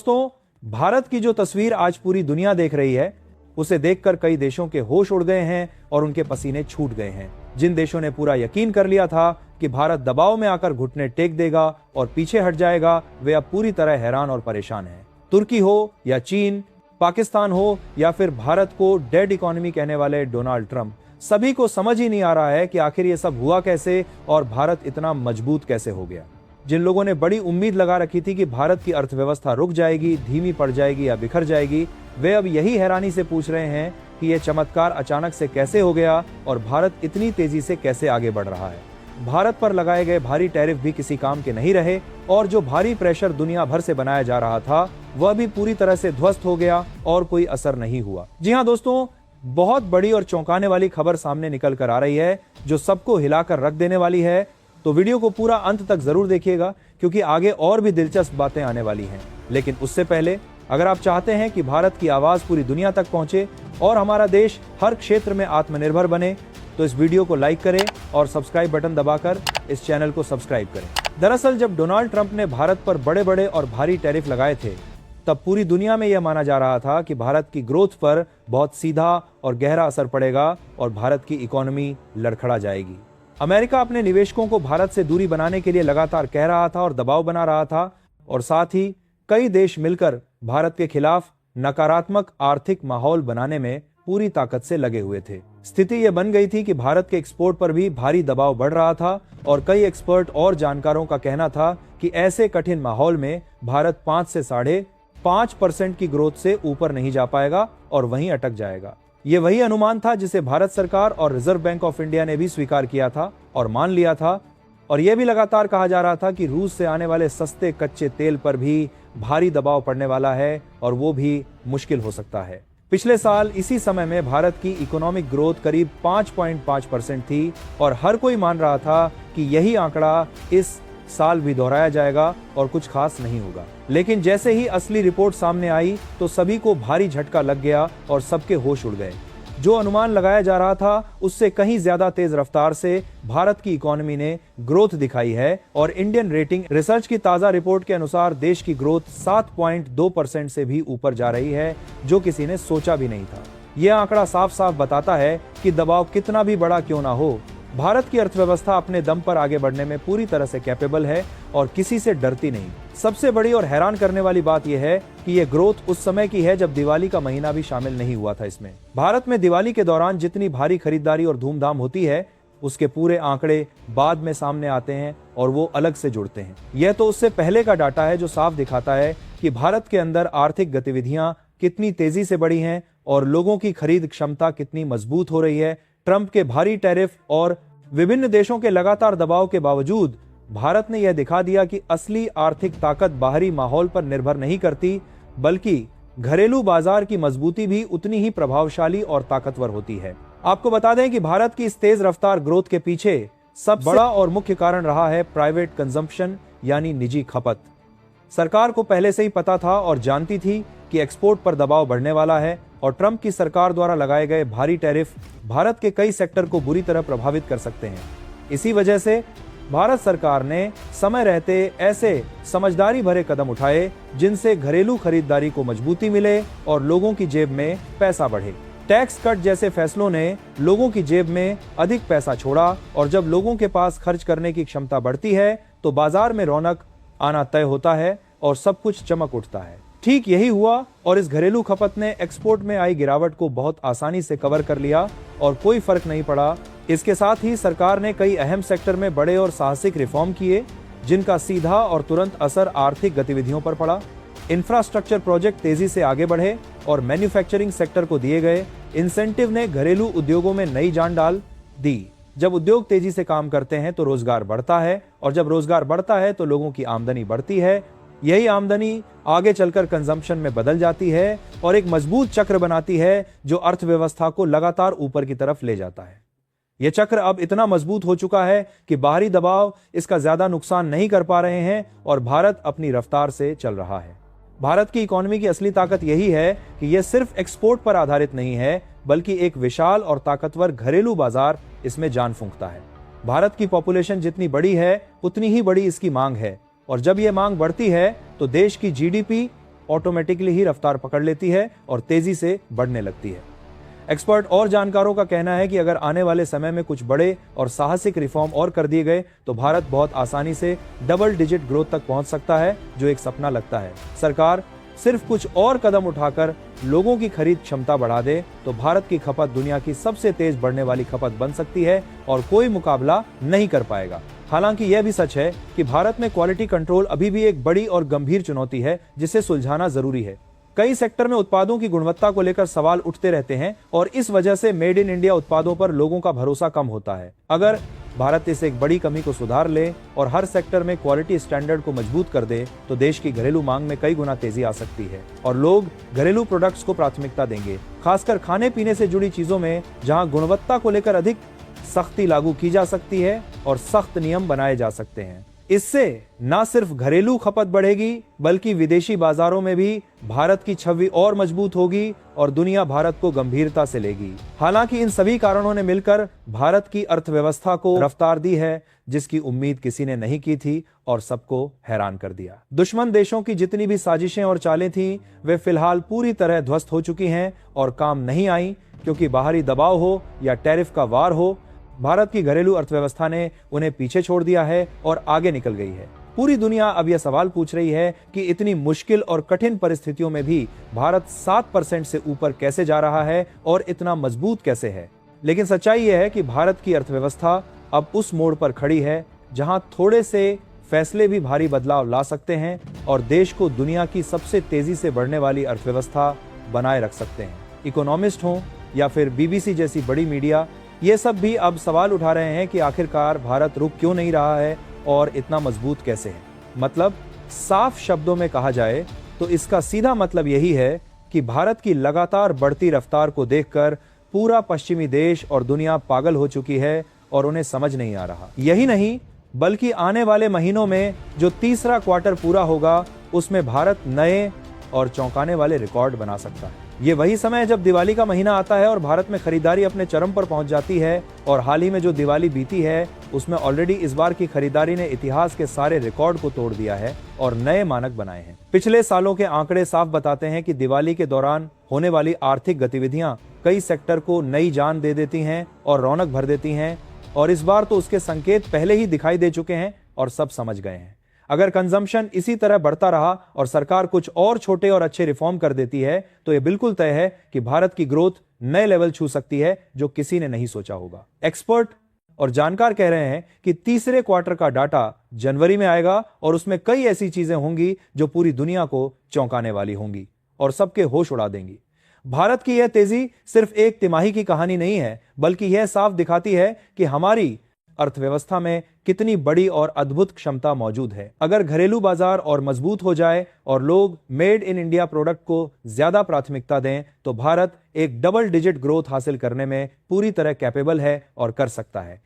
दोस्तों, भारत की जो तस्वीर आज पूरी दुनिया देख रही है, उसे देखकर कई देशों के होश उड़ गए हैं और उनके पसीने छूट गए हैं। जिन देशों ने पूरा यकीन कर लिया था कि भारत दबाव में आकर घुटने टेक देगा और पीछे हट जाएगा, वे अब पूरी तरह हैरान और परेशान हैं। तुर्की हो या चीन, पाकिस्तान हो या फिर भारत को डेड इकोनॉमी कहने वाले डोनाल्ड ट्रंप, सभी को समझ ही नहीं आ रहा है कि आखिर ये सब हुआ कैसे और भारत इतना मजबूत कैसे हो गया। जिन लोगों ने बड़ी उम्मीद लगा रखी थी कि भारत की अर्थव्यवस्था रुक जाएगी, धीमी पड़ जाएगी या बिखर जाएगी, वे अब यही हैरानी से पूछ रहे हैं कि यह चमत्कार अचानक से कैसे हो गया और भारत इतनी तेजी से कैसे आगे बढ़ रहा है। भारत पर लगाए गए भारी टैरिफ भी किसी काम के नहीं रहे और जो भारी प्रेशर दुनिया भर से बनाया जा रहा था, वह भी पूरी तरह से ध्वस्त हो गया और कोई असर नहीं हुआ। जी हाँ दोस्तों, बहुत बड़ी और चौंकाने वाली खबर सामने निकल कर आ रही है जो सबको हिलाकर रख देने वाली है। तो वीडियो को पूरा अंत तक जरूर देखिएगा क्योंकि आगे और भी दिलचस्प बातें आने वाली हैं। लेकिन उससे पहले अगर आप चाहते हैं कि भारत की आवाज पूरी दुनिया तक पहुंचे और हमारा देश हर क्षेत्र में आत्मनिर्भर बने, तो इस वीडियो को लाइक करें और सब्सक्राइब बटन दबाकर इस चैनल को सब्सक्राइब करें। दरअसल जब डोनाल्ड ट्रंप ने भारत पर बड़े बड़े और भारी टैरिफ लगाए थे, तब पूरी दुनिया में यह माना जा रहा था कि भारत की ग्रोथ पर बहुत सीधा और गहरा असर पड़ेगा और भारत की इकोनॉमी लड़खड़ा जाएगी। अमेरिका अपने निवेशकों को भारत से दूरी बनाने के लिए लगातार कह रहा था और दबाव बना रहा था, और साथ ही कई देश मिलकर भारत के खिलाफ नकारात्मक आर्थिक माहौल बनाने में पूरी ताकत से लगे हुए थे। स्थिति यह बन गई थी कि भारत के एक्सपोर्ट पर भी भारी दबाव बढ़ रहा था और कई एक्सपर्ट और जानकारों का कहना था कि ऐसे कठिन माहौल में भारत 5 से 5.5% की ग्रोथ से ऊपर नहीं जा पाएगा और वहीं अटक जाएगा। ये वही अनुमान था जिसे भारत सरकार और रिजर्व बैंक ऑफ इंडिया ने भी स्वीकार किया था और मान लिया था। और यह भी लगातार कहा जा रहा था कि रूस से आने वाले सस्ते कच्चे तेल पर भी भारी दबाव पड़ने वाला है और वो भी मुश्किल हो सकता है। पिछले साल इसी समय में भारत की इकोनॉमिक ग्रोथ करीब 5.5% थी और हर कोई मान रहा था कि यही आंकड़ा इस साल भी दोहराया जाएगा और कुछ खास नहीं होगा। लेकिन जैसे ही असली रिपोर्ट सामने आई तो सभी को भारी झटका लग गया और सबके होश उड़ गए। जो अनुमान लगाया जा रहा था उससे कहीं ज्यादा तेज रफ्तार से भारत की इकोनॉमी ने ग्रोथ दिखाई है और इंडियन रेटिंग रिसर्च की ताजा रिपोर्ट के अनुसार देश की ग्रोथ 7.2% से भी ऊपर जा रही है, जो किसी ने सोचा भी नहीं था। यह आंकड़ा साफ साफ बताता है कि दबाव कितना भी बड़ा क्यों ना हो, भारत की अर्थव्यवस्था अपने दम पर आगे बढ़ने में पूरी तरह से कैपेबल है और किसी से डरती नहीं। सबसे बड़ी और हैरान करने वाली बात यह है कि यह ग्रोथ उस समय की है जब दिवाली का महीना भी शामिल नहीं हुआ था इसमें। भारत में दिवाली के दौरान जितनी भारी खरीदारी और धूमधाम होती है, उसके पूरे आंकड़े बाद में सामने आते हैं और वो अलग से जुड़ते हैं। यह तो उससे पहले का डाटा है जो साफ दिखाता है कि भारत के अंदर आर्थिक गतिविधियां कितनी तेजी से बढ़ी हैं और लोगों की खरीद क्षमता कितनी मजबूत हो रही है। ट्रंप के भारी टैरिफ और विभिन्न देशों के लगातार दबाव के बावजूद भारत ने यह दिखा दिया कि असली आर्थिक ताकत बाहरी माहौल पर निर्भर नहीं करती, बल्कि घरेलू बाजार की मजबूती भी उतनी ही प्रभावशाली और ताकतवर होती है। आपको बता दें कि भारत की इस तेज रफ्तार ग्रोथ के पीछे सबसे बड़ा और मुख्य कारण रहा है प्राइवेट कंजम्पशन यानी निजी खपत। सरकार को पहले से ही पता था और जानती थी कि एक्सपोर्ट पर दबाव बढ़ने वाला है और ट्रंप की सरकार द्वारा लगाए गए भारी टैरिफ भारत के कई सेक्टर को बुरी तरह प्रभावित कर सकते हैं। इसी वजह से भारत सरकार ने समय रहते ऐसे समझदारी भरे कदम उठाए जिनसे घरेलू खरीदारी को मजबूती मिले और लोगों की जेब में पैसा बढ़े। टैक्स कट जैसे फैसलों ने लोगों की जेब में अधिक पैसा छोड़ा और जब लोगों के पास खर्च करने की क्षमता बढ़ती है तो बाजार में रौनक आना तय होता है और सब कुछ चमक उठता है। ठीक यही हुआ और इस घरेलू खपत ने एक्सपोर्ट में आई गिरावट को बहुत आसानी से कवर कर लिया और कोई फर्क नहीं पड़ा। इसके साथ ही सरकार ने कई अहम सेक्टर में बड़े और साहसिक रिफॉर्म किए जिनका सीधा और तुरंत असर आर्थिक गतिविधियों पर पड़ा। इंफ्रास्ट्रक्चर प्रोजेक्ट तेजी से आगे बढ़े और मैन्युफैक्चरिंग सेक्टर को दिए गए इंसेंटिव ने घरेलू उद्योगों में नई जान डाल दी। जब उद्योग तेजी से काम करते हैं तो रोजगार बढ़ता है और जब रोजगार बढ़ता है तो लोगों की आमदनी बढ़ती है। यही आमदनी आगे चलकर कंजम्पशन में बदल जाती है और एक मजबूत चक्र बनाती है जो अर्थव्यवस्था को लगातार ऊपर की तरफ ले जाता है। यह चक्र अब इतना मजबूत हो चुका है कि बाहरी दबाव इसका ज्यादा नुकसान नहीं कर पा रहे हैं और भारत अपनी रफ्तार से चल रहा है। भारत की इकोनॉमी की असली ताकत यही है कि यह सिर्फ एक्सपोर्ट पर आधारित नहीं है, बल्कि एक विशाल और ताकतवर घरेलू बाजार इसमें जान फूंकता है। भारत की पॉपुलेशन जितनी बड़ी है उतनी ही बड़ी इसकी मांग है और जब यह मांग बढ़ती है तो देश की जीडीपी ऑटोमेटिकली ही रफ्तार पकड़ लेती है और तेजी से बढ़ने लगती है। एक्सपर्ट और जानकारों का कहना है कि अगर आने वाले समय में कुछ बड़े और साहसिक रिफॉर्म और कर दिए गए तो भारत बहुत आसानी से डबल डिजिट ग्रोथ तक पहुंच सकता है, जो एक सपना लगता है। सरकार सिर्फ कुछ और कदम उठाकर लोगों की खरीद क्षमता बढ़ा दे तो भारत की खपत दुनिया की सबसे तेज बढ़ने वाली खपत बन सकती है और कोई मुकाबला नहीं कर पाएगा। हालांकि यह भी सच है कि भारत में क्वालिटी कंट्रोल अभी भी एक बड़ी और गंभीर चुनौती है, जिसे सुलझाना जरूरी है। कई सेक्टर में उत्पादों की गुणवत्ता को लेकर सवाल उठते रहते हैं और इस वजह से मेड इन इंडिया उत्पादों पर लोगों का भरोसा कम होता है। अगर भारत इस एक बड़ी कमी को सुधार ले और हर सेक्टर में क्वालिटी स्टैंडर्ड को मजबूत कर दे तो देश की घरेलू मांग में कई गुना तेजी आ सकती है और लोग घरेलू प्रोडक्ट्स को प्राथमिकता देंगे, खासकर खाने पीने से जुड़ी चीजों में, जहां गुणवत्ता को लेकर अधिक सख्ती लागू की जा सकती है और सख्त नियम बनाए जा सकते हैं। इससे न सिर्फ घरेलू खपत बढ़ेगी बल्कि विदेशी बाजारों में भी भारत की छवि और मजबूत होगी और दुनिया भारत को गंभीरता से लेगी। हालांकि इन सभी कारणों ने मिलकर भारत की अर्थव्यवस्था को रफ्तार दी है जिसकी उम्मीद किसी ने नहीं की थी और सबको हैरान कर दिया। दुश्मन देशों की जितनी भी साजिशें और चालें थीं, वे फिलहाल पूरी तरह ध्वस्त हो चुकी हैं और काम नहीं आई, क्योंकि बाहरी दबाव हो या टैरिफ का वार हो, भारत की घरेलू अर्थव्यवस्था ने उन्हें पीछे छोड़ दिया है और आगे निकल गई है। पूरी दुनिया अब यह सवाल पूछ रही है कि इतनी मुश्किल और कठिन परिस्थितियों में भी भारत 7% से ऊपर कैसे जा रहा है और इतना मजबूत कैसे है। लेकिन सच्चाई यह है कि भारत की अर्थव्यवस्था अब उस मोड़ पर खड़ी है जहां थोड़े से फैसले भी भारी बदलाव ला सकते हैं और देश को दुनिया की सबसे तेजी से बढ़ने वाली अर्थव्यवस्था बनाए रख सकते हैं। इकोनॉमिस्ट हों या फिर बीबीसी जैसी बड़ी मीडिया, ये सब भी अब सवाल उठा रहे हैं कि आखिरकार भारत रुक क्यों नहीं रहा है और इतना मजबूत कैसे है। मतलब साफ शब्दों में कहा जाए तो इसका सीधा मतलब यही है कि भारत की लगातार बढ़ती रफ्तार को देखकर पूरा पश्चिमी देश और दुनिया पागल हो चुकी है और उन्हें समझ नहीं आ रहा। यही नहीं बल्कि आने वाले महीनों में जो तीसरा क्वार्टर पूरा होगा उसमें भारत नए और चौंकाने वाले रिकॉर्ड बना सकता है। ये वही समय है जब दिवाली का महीना आता है और भारत में खरीदारी अपने चरम पर पहुंच जाती है और हाल ही में जो दिवाली बीती है उसमें ऑलरेडी इस बार की खरीदारी ने इतिहास के सारे रिकॉर्ड को तोड़ दिया है और नए मानक बनाए हैं। पिछले सालों के आंकड़े साफ बताते हैं कि दिवाली के दौरान होने वाली आर्थिक गतिविधियां कई सेक्टर को नई जान दे देती हैं और रौनक भर देती हैं और इस बार तो उसके संकेत पहले ही दिखाई दे चुके हैं और सब समझ गए हैं। अगर कंजम्पशन इसी तरह बढ़ता रहा और सरकार कुछ और छोटे और अच्छे रिफॉर्म कर देती है तो यह बिल्कुल तय है कि भारत की ग्रोथ नए लेवल छू सकती है जो किसी ने नहीं सोचा होगा। एक्सपर्ट और जानकार कह रहे हैं कि तीसरे क्वार्टर का डाटा जनवरी में आएगा और उसमें कई ऐसी चीजें होंगी जो पूरी दुनिया को चौंकाने वाली होंगी और सबके होश उड़ा देंगी। भारत की यह तेजी सिर्फ एक तिमाही की कहानी नहीं है, बल्कि यह साफ दिखाती है कि हमारी अर्थव्यवस्था में कितनी बड़ी और अद्भुत क्षमता मौजूद है। अगर घरेलू बाजार और मजबूत हो जाए और लोग मेड इन इंडिया प्रोडक्ट को ज्यादा प्राथमिकता दें तो भारत एक डबल डिजिट ग्रोथ हासिल करने में पूरी तरह कैपेबल है और कर सकता है।